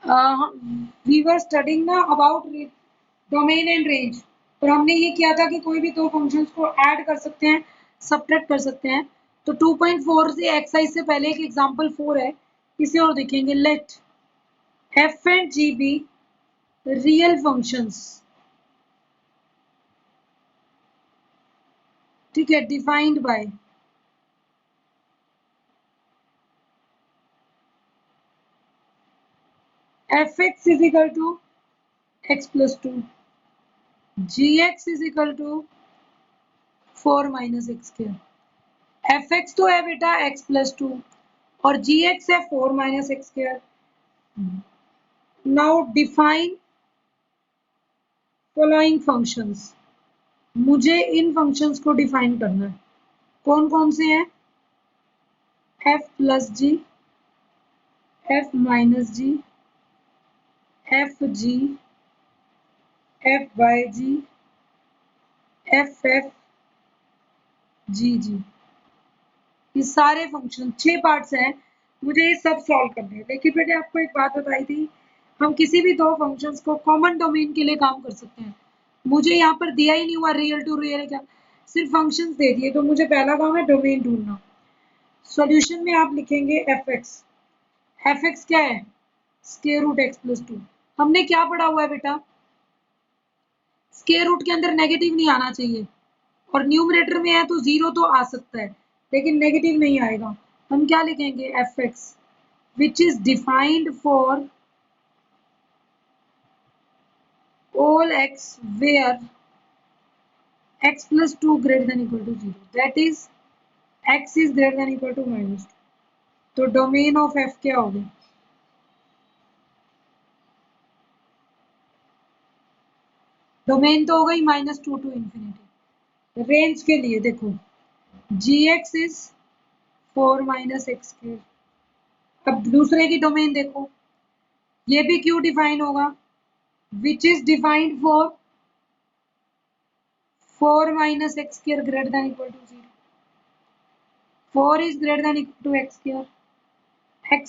We were studying ना about domain and range, और हमने ये किया था कि कोई भी दो फंक्शंस को ऐड कर सकते हैं, सब्ट्रैक्ट कर सकते हैं। तो 2.4 से एक्सरसाइज से पहले एक एग्जांपल 4 है, इसे और देखेंगे। Let f and g be real functions, ठीक है, defined by f x is equal to x plus two, g x is equal to 4 minus x square. F x तो है बेटा एक्स प्लस टू और जी एक्स है 4 minus x square. Now define following functions, मुझे इन functions को define करना है। कौन कौन से हैं? एफ प्लस जी, एफ माइनस जी, एफ जी, एफ वाई जी, एफ एफ जी जी। ये सारे फंक्शन 6 पार्ट्स हैं, मुझे ये सब सॉल्व करने हैं। लेकिन मैंने आपको एक बात बताई थी, हम किसी भी दो फंक्शंस को कॉमन डोमेन के लिए काम कर सकते हैं। मुझे यहाँ पर दिया ही नहीं हुआ रियल टू रियल है क्या, सिर्फ फंक्शंस दे दिए, तो मुझे पहला काम है डोमेन ढूंढना। सॉल्यूशन में आप लिखेंगे एफ एक्स क्या है? Square root x plus two. हमने क्या पढ़ा हुआ है बेटा? स्क्वायर रूट के अंदर नेगेटिव नहीं आना चाहिए, और न्यूमरेटर में है तो जीरो तो आ सकता है लेकिन नेगेटिव नहीं आएगा। हम क्या लिखेंगे? F x which is defined for all x where x plus 2 greater than equal to 0, that is x is greater than equal to minus 2। तो डोमेन ऑफ f क्या होगा? डोमेन तो होगा ही minus two to infinity. Range के लिए देखो g x is 4 minus x square. अब दूसरे की डोमेन देखो, ये भी क्यों डिफाइन होगा? Which is defined for 4 minus x square greater than equal to 0। 4 is greater than equal to x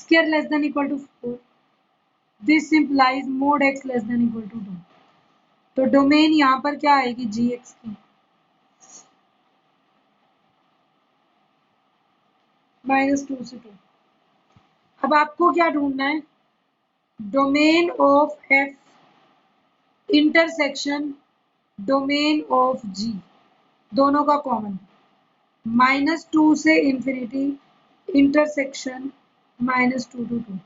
square less than equal to 4। This implies mod x less than equal to 2। तो domain यहाँ पर क्या आएगी? G x की, minus two से two. अब आपको क्या ढूंढना है? Domain of f intersection domain of g, दोनों का कॉमन, माइनस टू से infinity intersection minus two to two.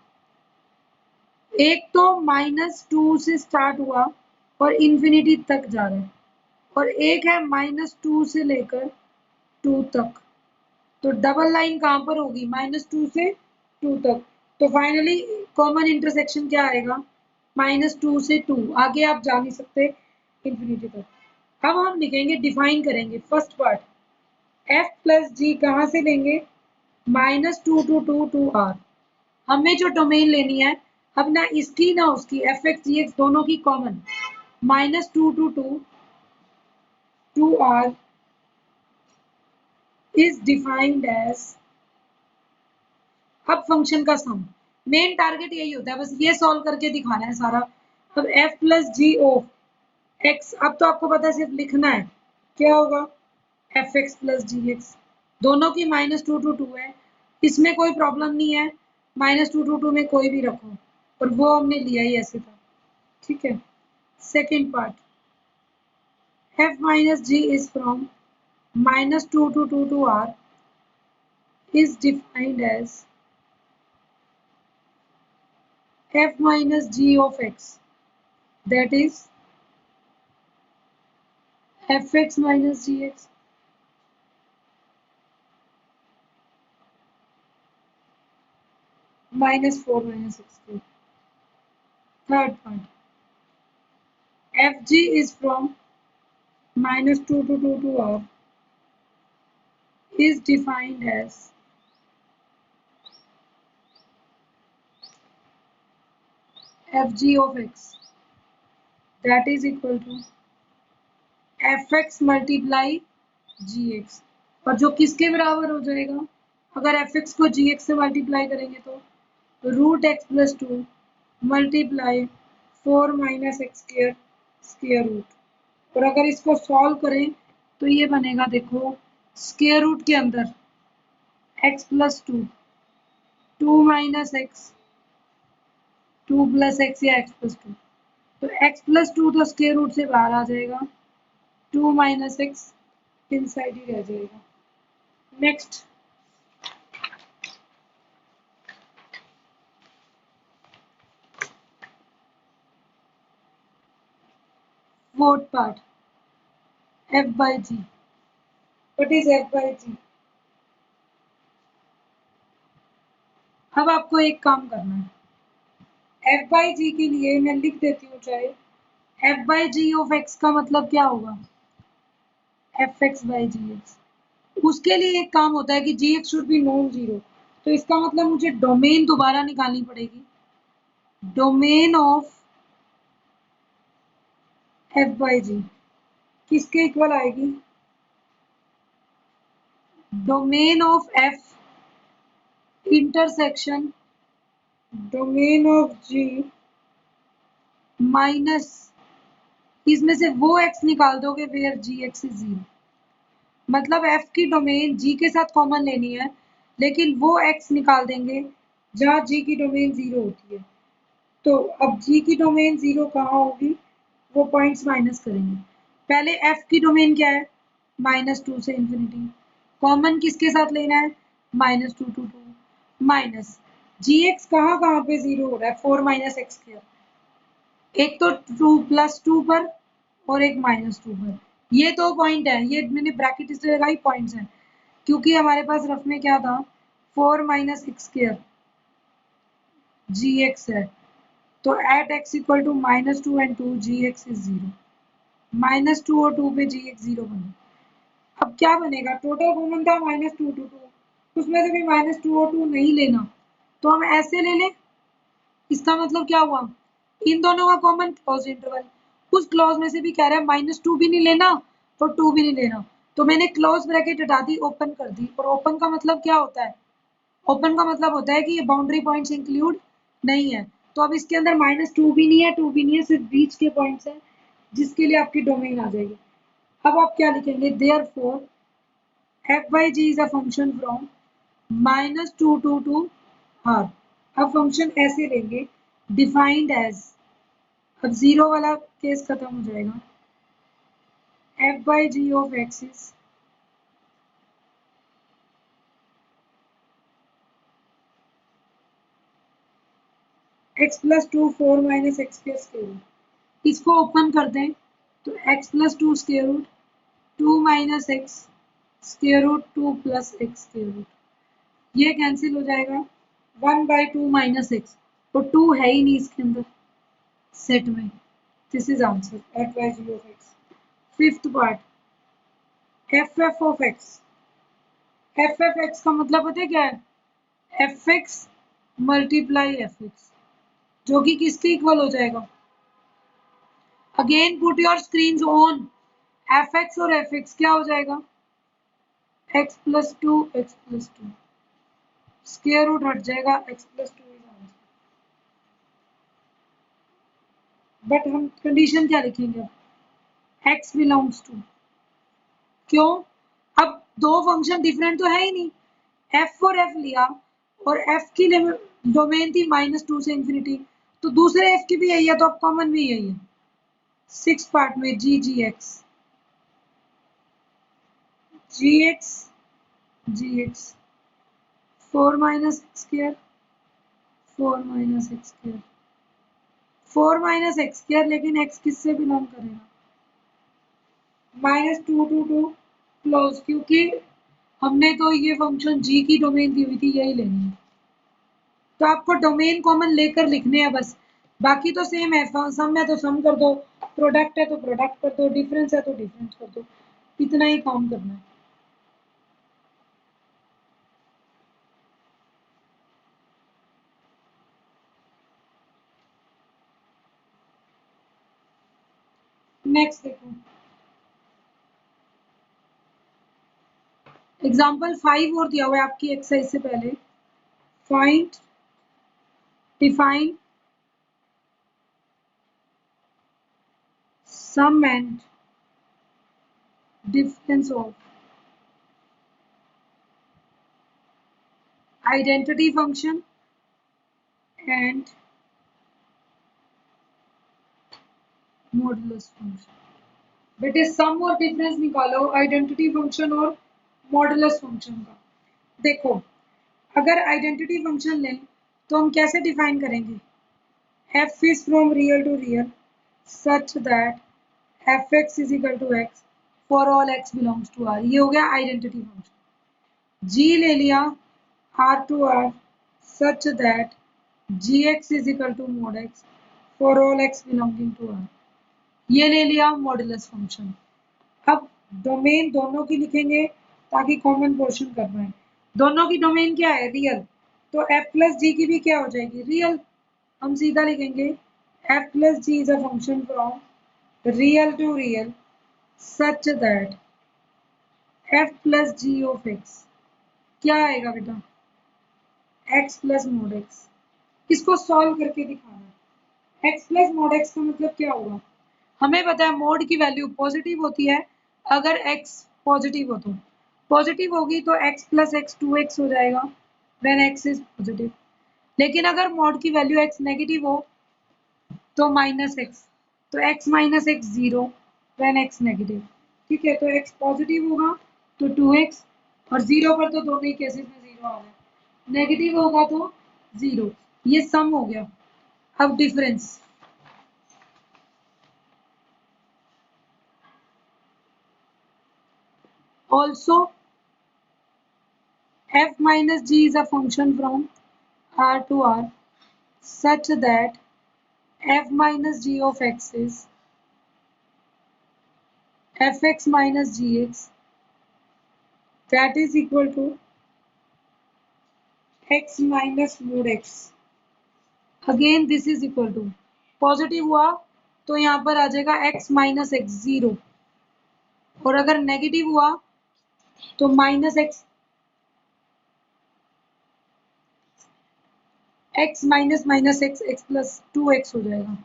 एक तो माइनस टू से स्टार्ट हुआ और इंफिनिटी तक जा रहा है, और एक है माइनस टू से लेकर टू तक। तो डबल लाइन कहाँ पर होगी? माइनस टू से टू तक। तो फाइनली कॉमन इंटरसेक्शन क्या आएगा? माइनस टू से टू, आगे आप जा नहीं सकते इंफिनिटी तक। अब हम लिखेंगे, डिफाइन करेंगे first part. F plus g कहाँ से लेंगे? Minus two to to to R. हमें जो डोमेन लेनी है, अब ना इसकी ना उसकी, एफ एक्स जी एक्स दोनों की common, minus two to to to R is defined as, अब फंक्शन का सम, मेन टारगेट यही होता है, बस ये सॉल्व करके दिखाना है सारा। अब f plus g of x, अब तो आपको पता है, सिर्फ लिखना है क्या होगा? एफ एक्स प्लस जी एक्स, दोनों की माइनस टू टू टू है, इसमें कोई प्रॉब्लम नहीं है, माइनस टू टू टू में कोई भी रखो, और वो हमने लिया ही ऐसे था, ठीक है। Second part, f minus g is from minus two to to to R is defined as f minus g of x, that is fx minus gx minus 4 minus x cube। Third point, fg is from minus 2 to 2 to r is defined as fg of x, that is equal to fx multiply gx। और जो किसके बराबर हो जाएगा? अगर fx को gx से multiply करेंगे तो root x plus two multiply 4 minus x square square root. और अगर इसको सॉल्व करें तो ये बनेगा, देखो स्क्वायर रूट के अंदर x plus 2 minus x 2 plus x या x प्लस 2, तो x प्लस 2 तो स्क्वायर रूट से बाहर आ जाएगा, 2 माइनस एक्स इनसाइड ही रह जाएगा। Next fourth part, f by g। What is f by g? अब आपको एक काम करना है, f by g के लिए मैं लिख देती हूँ, चाहे f by g of x का मतलब क्या होगा, fx by gx। उसके लिए एक काम होता है कि gx should be non zero, तो इसका मतलब मुझे डोमेन दोबारा निकालनी पड़ेगी। Domain of f by g किसके इक्वल आएगी, domain of f intersection domain of g minus, इसमें से वो x निकाल दोगे वेयर gx इज जीरो। मतलब f की डोमेन g के साथ कॉमन लेनी है, लेकिन वो x निकाल देंगे जहाँ g की डोमेन जीरो होती है। तो अब g की डोमेन जीरो कहाँ होगी, वो पॉइंट्स माइनस करेंगे। पहले f की डोमेन क्या है, -2 से इंफिनिटी। कॉमन किसके साथ लेना है, -2 to 2 माइनस gx कहाँ कहाँ पे जीरो हो रहा है, 4 माइनस एक्स स्क्वायर, एक तो 2 प्लस 2 पर और एक -2 पर। ये दो पॉइंट है, ये मैंने ब्रैकेट इसलिए लगाई, पॉइंट्स हैं, क्योंकि हमारे पास रफ में क्या था, 4 minus x square g x है। तो at x equal to -2 and 2 g x is zero. -2 और 2 पे जी एक्स जीरो बने। अब क्या बनेगा, टोटल कॉमन था -2 to 2, उसमें से भी -2 और 2 नहीं लेना, तो हम ऐसे ले लें। इसका मतलब क्या हुआ, इन दोनों का कॉमन क्लोज इंटरवल, उस क्लोज में से भी कह रहा है -2 भी नहीं लेना और 2 भी नहीं लेना, तो मैंने क्लोज ब्रैकेट हटा दी, ओपन कर दी। और ओपन का मतलब क्या होता है, ओपन का मतलब होता है कि ये बाउंड्री पॉइंट्स इंक्लूड नहीं है। तो अब इसके अंदर -2 भी नहीं है, 2 भी नहीं है, सिर्फ बीच के पॉइंट्स हैं, जिसके लिए आपकी डोमेन आ जाएगी। अब आप क्या लिखेंगे, therefore f by g is a function from -2 to r। अब फंक्शन ऐसे लेंगे, डिफाइंड एज, अब जीरो वाला केस खत्म हो जाएगा, f by g of x is x plus 2 4 minus x के स्क्वायर रूट। इसको ओपन कर दें तो x plus 2 square root 2 minus x square root 2 plus x square root, ये कैंसिल हो जाएगा, 1 by 2 minus x, तो 2 है ही नहीं इसके अंदर सेट में। This is answer, f by g of x। Fifth part, ff of x। ff का मतलब पता है क्या है, fx मल्टीप्लाई fx, जो कि किसके इक्वल हो जाएगा, again put your screen on, fx और fx क्या हो जाएगा, x plus 2 x plus 2, square root हट जाएगा, x plus 2 is answer. But हम कंडीशन क्या लिखेंगे, x बिलोंग्स टू, क्यों, अब दो फंक्शन डिफरेंट तो है ही नहीं, f और f लिया और f की डोमेन थी -2 से इंफिनिटी, तो दूसरे f की भी यही है, तो अब कॉमन भी यही है। सिक्स पार्ट में g g x g x 4 minus x square 4 minus x square 4 minus x square, लेकिन x किससे बिलोंग करेगा, -2 to 2 क्लोज, क्योंकि हमने तो ये फंक्शन g की डोमेन दी हुई थी, यही लेनी है। तो आपको डोमेन कॉमन लेकर लिखने हैं बस, बाकी तो सेम है, सम है तो सम कर दो, प्रोडक्ट है तो प्रोडक्ट कर दो, डिफरेंस है तो डिफरेंस कर दो, इतना ही काम करना है। नेक्स्ट देखो, एग्जाम्पल 5 और दिया हुआ है आपकी एक्सरसाइज से पहले, find define sum and difference of identity function and modulus function. बेटे सम और डिफरेंस निकालो आइडेंटिटी फंक्शन और मॉडुलस फंक्शन का। देखो अगर आइडेंटिटी फंक्शन लें तो हम कैसे डिफाइन करेंगे, f is from real to real such that fx is equal to x for all x belongs to R। ये हो गया आइडेंटिटी फंक्शन। g ले लिया R to R such that gx is equal to mod x for all x belonging to R। ये ले लिया modulus function. अब domain दोनों की लिखेंगे ताकि कॉमन पोर्शन कर पाए। दोनों की डोमेन क्या है, रियल, तो f प्लस जी की भी क्या हो जाएगी, रियल। हम सीधा लिखेंगे f plus g is a function from real to real such that f plus g of x क्या आएगा बेटा, x प्लस मोड x। इसको सॉल्व करके दिखाना है। x प्लस मोड x का मतलब क्या होगा, हमें पता है मोड की वैल्यू पॉजिटिव होती है, अगर x पॉजिटिव हो तो पॉजिटिव होगी तो x प्लस एक्स 2x हो जाएगा व्हेन x इज पॉजिटिव। लेकिन अगर मोड की वैल्यू x नेगेटिव हो तो माइनस एक्स, तो x minus x 0 when x negative. ठीक है, तो x पॉजिटिव होगा तो 2x और 0 पर तो दोनों ही केसेस में 0 आ रहा है, नेगेटिव होगा तो 0। ये सम हो गया। अब difference, also f minus g is a function from R to R such that f minus g of x is fx minus gx that is equal to x minus mod x। Again this is equal to, positive हुआ तो यहाँ पर आ जाएगा x minus x 0 और अगर negative हुआ तो minus x minus minus x x plus 2x हो जाएगा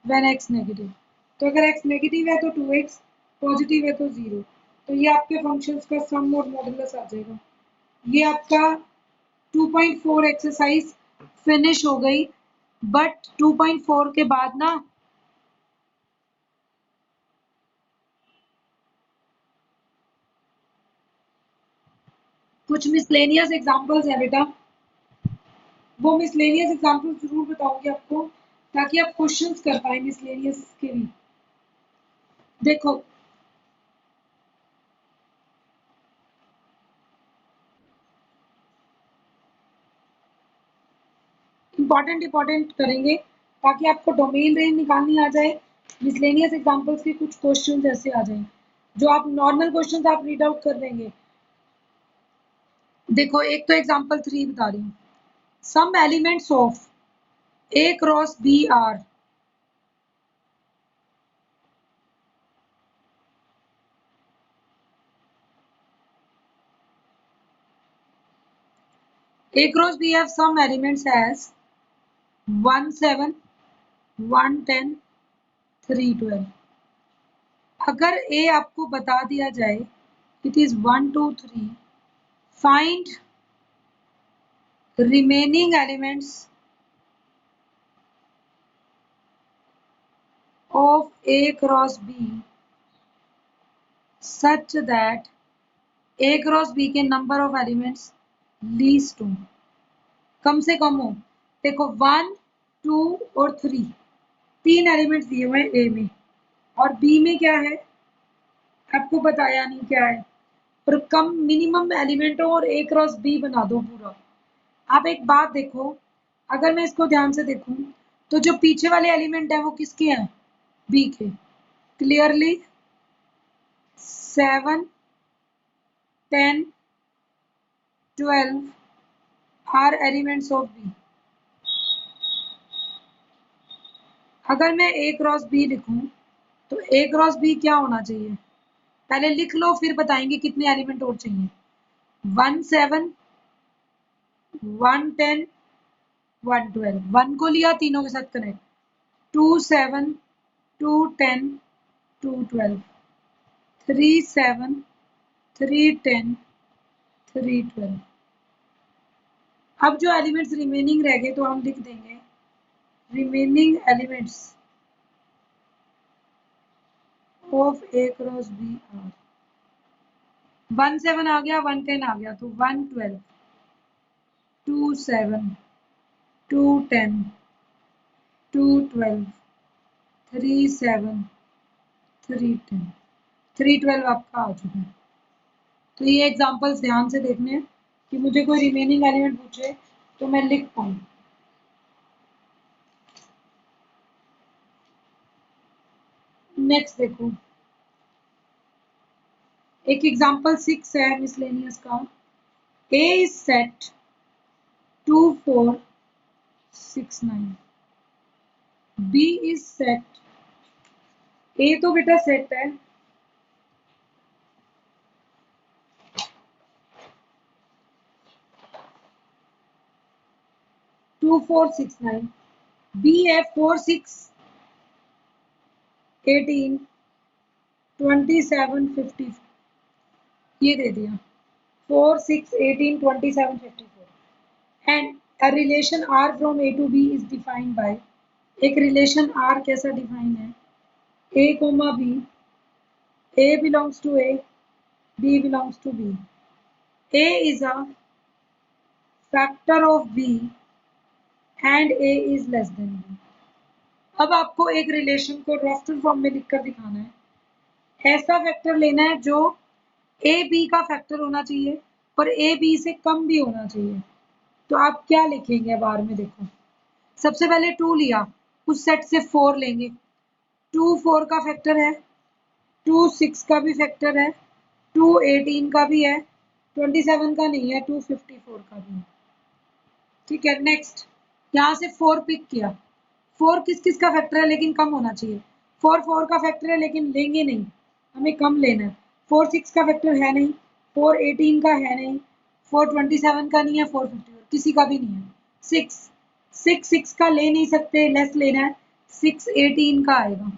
व्हेन x नेगेटिव। तो अगर x नेगेटिव है तो 2x, पॉजिटिव है तो 0। तो ये आपके फंक्शंस का सम और मॉडुलस आ जाएगा। ये आपका 2.4 एक्सरसाइज फिनिश हो गई। बट 2.4 के बाद ना कुछ मिसलेनियस एग्जांपल्स हैं बेटा, वो मिसलेनियस एग्जांपल्स जरूर बताऊंगी आपको ताकि आप क्वेश्चंस कर पाए मिसलेनियस के भी। देखो इंपॉर्टेंट करेंगे ताकि आपको डोमेन रेंज निकालनी आ जाए। मिसलेनियस एग्जांपल्स के कुछ क्वेश्चंस ऐसे आ जाएं जो आप नॉर्मल क्वेश्चंस आप रीड आउट कर देंगे। देखो एक तो एग्जांपल 3 बता रही हूँ, some elements of A cross B are A cross B have some elements as 1 7 1 10 3 12। अगर A आपको बता दिया जाए it is 1 2 3, find remaining elements of A cross B such that A cross B के number of elements least two कम से कम हो। देखो 1 2 और 3 तीन एलिमेंट्स दिए हुए हैं A में और B में क्या है आपको बताया नहीं क्या है, पर कम मिनिमम एलिमेंट हो और A क्रॉस B बना दो पूरा। आप एक बात देखो, अगर मैं इसको ध्यान से देखूं तो जो पीछे वाले एलिमेंट है वो किसके हैं, B के। Clearly 7 10 12 are elements of B। अगर मैं A क्रॉस B लिखूं तो A क्रॉस B क्या होना चाहिए, पहले लिख लो फिर बताएंगे कितने एलिमेंट और चाहिए। 1 7 1 10 1 12, 1 को लिया तीनों के साथ कनेक्ट, 2 7 2 10 212, 3 7, 3 10, 3 12। अब जो एलिमेंट्स रिमेनिंग रह गए तो हम लिख देंगे remaining elements of A cross B are. 1 7 आ गया, 1 10 आ गया, तो 1 12, 2 7, 2 10, 2 12, 3 7, 3 10, 3 12 आपका आ चुका है। तो ये एग्जांपल्स ध्यान से देखने हैं कि मुझे कोई रिमेनिंग एलिमेंट पूछे तो मैं लिख पाऊँ। नेक्स्ट देखो, एक एग्जांपल 6 है मिसलेनियस का। A is set 2 4 6 9, B is set, A तो बेटा सेट है, 2 4 6 9, B है 4 6 18 27 54, ये दे दिया 4 6 18 27 54 and a relation R from A to B is defined by, एक रिलेशन R कैसा डिफाइन है, A comma B, A belongs to A, B belongs to B, A is a factor of B and A is less than B। अब आपको एक relation को रॉफ्टर form में लिखकर दिखाना है। ऐसा फैक्टर लेना है जो ए बी का फैक्टर होना चाहिए और ए बी से कम भी होना चाहिए। तो आप क्या लिखेंगे बार में देखो, सबसे पहले 2 लिया, उस सेट से 4 लेंगे, 2 4 का फैक्टर है, 2 6 का भी फैक्टर है, 2 18 का भी है, 27 का नहीं है, 2 54 का भी है। ठीक है, नेक्स्ट यहाँ से 4 पिक किया, 4 किस किस का फैक्टर है लेकिन कम होना चाहिए, 4 4 का फैक्टर है लेकिन लेंगे नहीं, हमें कम लेना है। 4 6 का फैक्टर है नहीं, 4 18 का है नहीं, 4 27 का नहीं है, 4 54 किसी का भी नहीं है। 6 6 का ले नहीं सकते, लेस लेना है, 6 18 का आएगा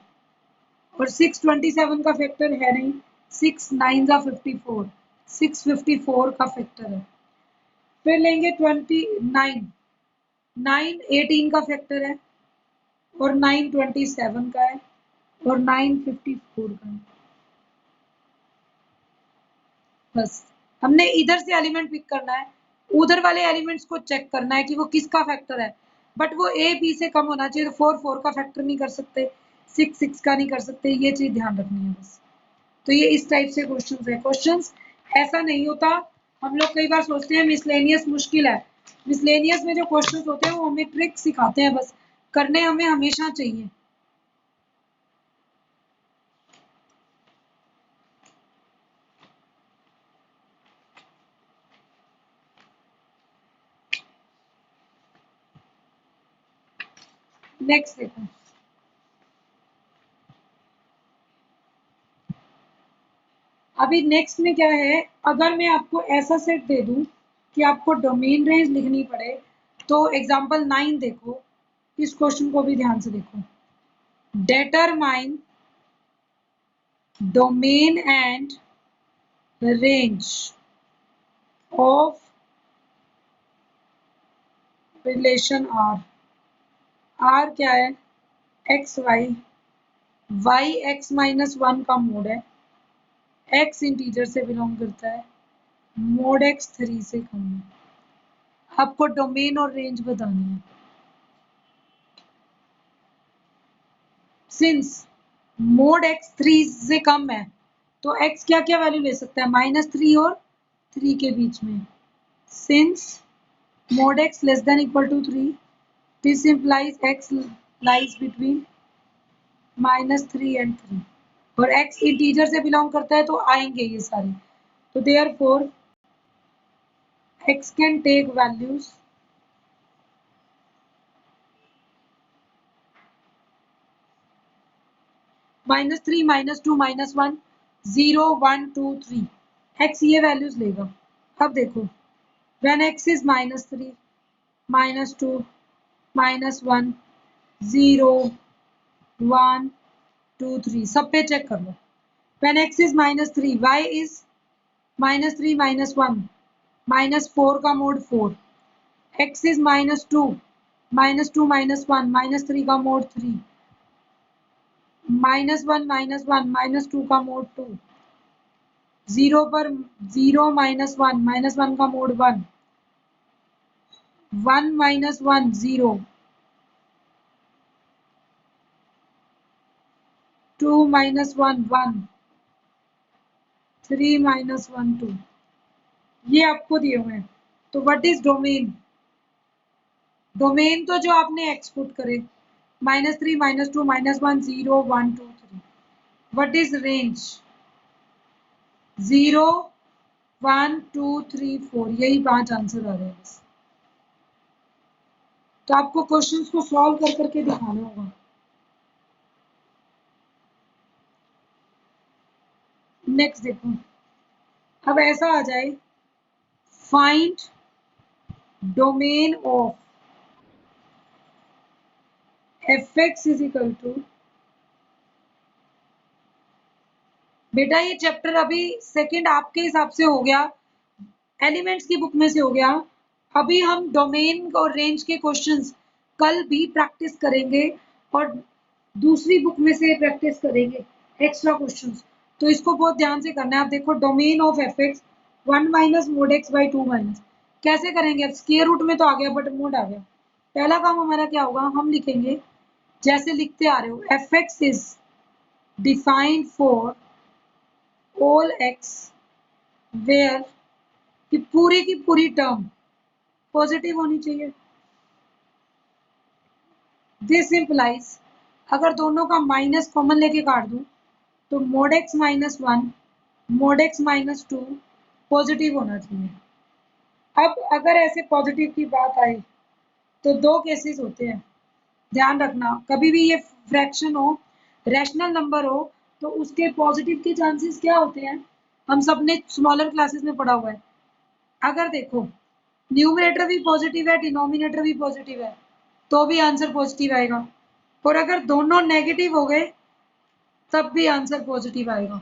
और 6 27 का फैक्टर है नहीं, 6 9 जा 54, 6 54 का फैक्टर है। फिर लेंगे 29, 9 18 का फैक्टर है और 9 27 का है और 9 54 का है। बस हमने इधर से एलिमेंट पिक करना है, उधर वाले एलिमेंट्स को चेक करना है कि वो किसका फैक्टर है, बट वो ए बी से कम होना चाहिए। तो 4 4 का फैक्टर नहीं कर सकते, 6 6 का नहीं कर सकते, ये चीज ध्यान रखनी है बस। तो ये इस टाइप से क्वेश्चंस है। क्वेश्चंस ऐसा नहीं होता, हम लोग कई बार सोचते हैं मिसलेनियस मुश्किल है, मिसलेनियस में जो क्वेश्चंस होते हैं वो हमें ट्रिक सिखाते हैं, बस करने हमें हमेशा चाहिए। नेक्स्ट देखो, अभी नेक्स्ट में क्या है, अगर मैं आपको ऐसा सेट दे दूं कि आपको डोमेन रेंज लिखनी पड़े, तो एग्जांपल 9 देखो, इस क्वेश्चन को भी ध्यान से देखो। Determine domain and range of relation R. R क्या है, x y, y x minus 1 का मोड है, एक्स इंटीजर से बिलोंग करता है, मोड एक्स 3 से कम है। आपको डोमेन और रेंज बतानी है। सिंस मोड एक्स 3 से कम है तो एक्स क्या क्या वैल्यू ले सकता है, -3 और 3 के बीच में। Since mod x less than equal to 3, this implies x lies between -3 and 3, और x इंटीजर से बिलोंग करता है तो आएंगे ये सारे। तो therefore x can take values -3, -2, -1, 0, 1, 2, 3, x ये वैल्यूज लेगा। अब देखो, when x is -3, -2, -1, 0, 1, 2 3 सब पे चेक कर लो। when x is -3, y is -3 -1 -4 का मोड 4, x is -2 -2 -1 -3 का मोड 3, -1 -1 -2 का मोड 2, 0 पर 0 -1 -1 का मोड 1, 1 -1 0, 2 -1 1, 3 -1 2। ये आपको दिए हुए हैं। तो व्हाट इज डोमेन? डोमेन तो जो आपने एक्सपोर्ट करे, -3 -2 -1 0 1 2 3। What is range? 0 1 2 3 4, यही 5 आंसर आ रहे हैं बस। तो आपको क्वेश्चंस को सॉल्व कर करके दिखाना होगा। नेक्स्ट देखो, अब ऐसा आ जाए, find domain of fx is equal to, बेटा ये चैप्टर अभी सेकंड आपके हिसाब से हो गया, एलिमेंट्स की बुक में से हो गया। अभी हम डोमेन और रेंज के क्वेश्चंस कल भी प्रैक्टिस करेंगे और दूसरी बुक में से प्रैक्टिस करेंगे एक्स्ट्रा क्वेश्चंस। तो इसको बहुत ध्यान से करना है। आप देखो, domain of F x 1 minus mode x by 2 minus, कैसे करेंगे? अब स्क्वायर रूट में तो आ गया, बट मोड आ गया। पहला काम हमारा क्या होगा, हम लिखेंगे जैसे लिखते आ रहे हो, f x is defined for all x where कि पूरी की पूरी टर्म पॉजिटिव होनी चाहिए। दिस इम्प्लाइज, अगर दोनों का माइनस कॉमन लेके काट दूं तो mode x -1 mode x -2 positive होना चाहिए। अब अगर ऐसे पॉजिटिव की बात आई तो दो केसेस होते हैं, ध्यान रखना। कभी भी ये फ्रैक्शन हो, रैशनल नंबर हो, तो उसके पॉजिटिव के चांसेस क्या होते हैं, हम सब ने स्मॉलर क्लासेस में पढ़ा हुआ है। अगर देखो, न्यूमरेटर भी पॉजिटिव है, डिनोमिनेटर भी पॉजिटिव है, तो भी आंसर पॉजिटिव आएगा। और अगर दोनों नेगेटिव हो गए तब भी आंसर पॉजिटिव आएगा।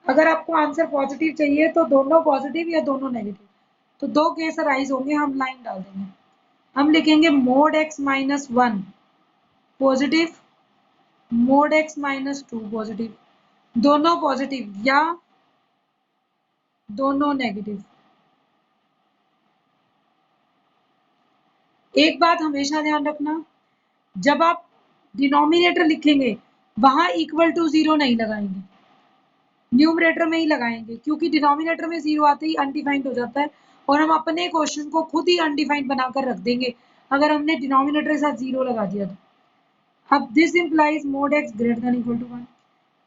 अगर आपको आंसर पॉजिटिव चाहिए तो दोनों पॉजिटिव या दोनों नेगेटिव, तो दो केस अराइज होंगे, हम लाइन डाल देंगे। हम लिखेंगे mode x -1 positive, mode x -2 positive, दोनों पॉजिटिव या दोनों नेगेटिव। एक बात हमेशा ध्यान रखना, जब आप डिनोमिनेटर लिखेंगे वहां इक्वल टू 0 नहीं लगाएंगे, न्यूमरेटर में ही लगाएंगे, क्योंकि डिनोमिनेटर में 0 आते ही अनडिफाइंड हो जाता है और हम अपने क्वेश्चन को खुद ही अनडिफाइंड बनाकर रख देंगे अगर हमने डिनोमिनेटर के साथ 0 लगा दिया तो। अब this implies mod x greater than equal to 1,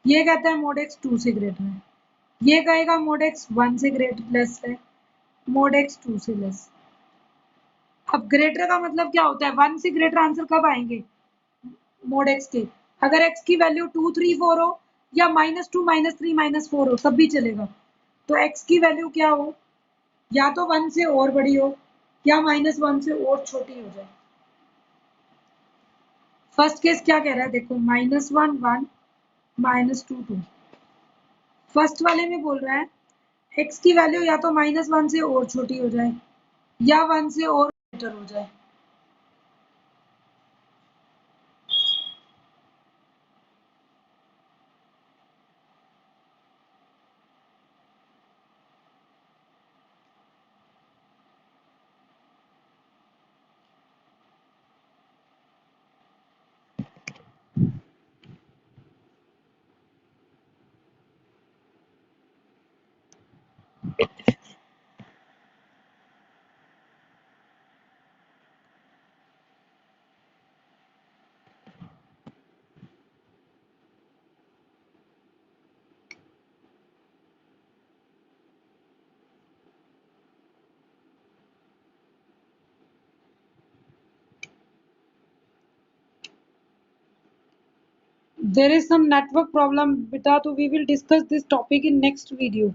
ये कहता है मोड एक्स 2 से ग्रेटर है, ये कहेगा मोड एक्स 1 से ग्रेटर लेस है, मोड एक्स 2 से लेस। अब ग्रेटर का मतलब क्या होता है, 1 से ग्रेटर आंसर कब आएंगे मोड एक्स के, अगर एक्स की वैल्यू 2 3 4 हो या -2 -3 -4 हो तब भी चलेगा। तो एक्स की वैल्यू क्या हो, या तो 1 से और बड़ी हो या -1 से और छोटी हो जाए। फर्स्ट केस क्या कह रहा है, देखो, -1 1 -2 2। फर्स्ट वाले में बोल रहा है एक्स की वैल्यू या तो -1 से और छोटी हो जाए या 1 से और ग्रेटर हो जाए। There is some network problem, beta, so we will discuss this topic in next video.